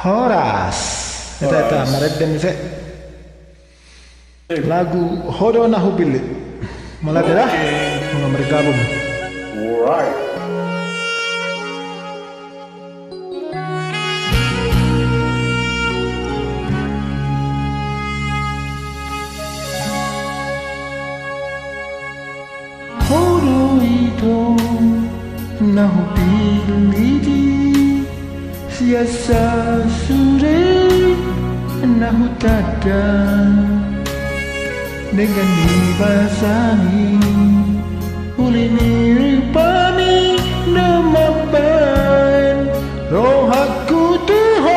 Horas. Eta maredden se lagu Hodo Nahu Bilit. Mulai dah mulai bergabung. Alright. Hodo itu Nahu Bilit siasa sore Nahu tada dengan dibasani ulini pani namaban rohaku Tuhan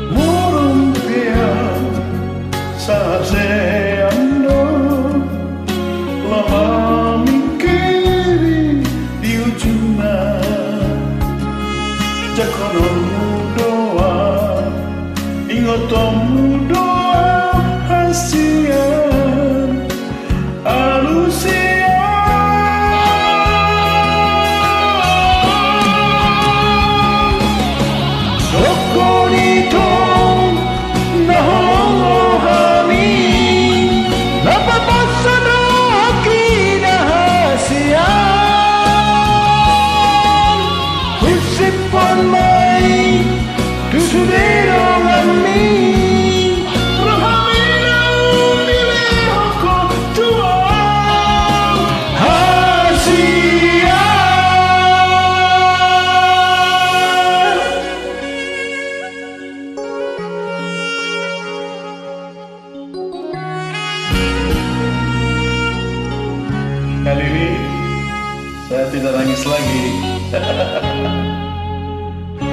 Murung dia saseando lama mikiri di ujungnya jakonomu doa ingotomu doa hasian alusia Rokonito naholohami napapasano kinahasian Usipon may tusudero kami Rahamina unileho ko tuang hasian Kali ini saya tidak nangis lagi.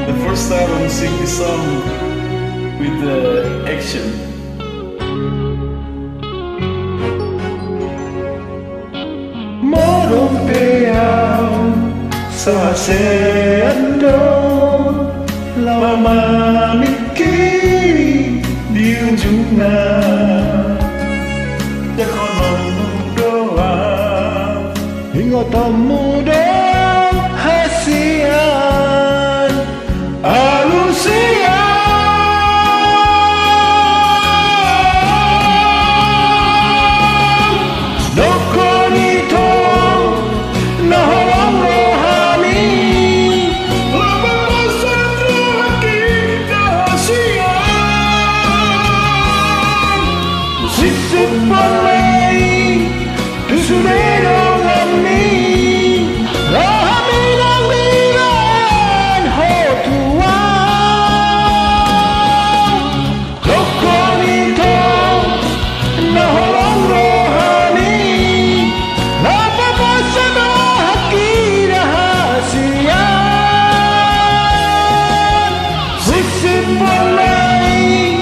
The first time I sing this song with the action. Morong peau saseando lama mikiri di ujungnya Jakonomu doa ingotomu dong hasian alusia Dokonito naholong rohani Lapapasan rohaki kahasian sisip palay tusudero kami rahaminang bilan ho tuang Dokonito naholong rohani napapasan rohaki rahasian sisip palay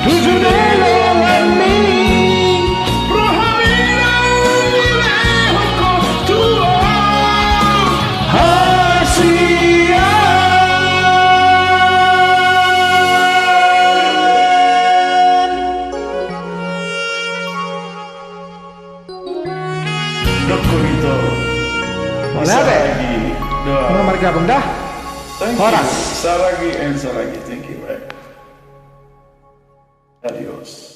tusudero kami Rahamina unileho ko tuang Dokonito. Boleh ada? Doa. Nomor gabung dah. Thank Horas. you. Saragi and Saragi. Thank you. Adios.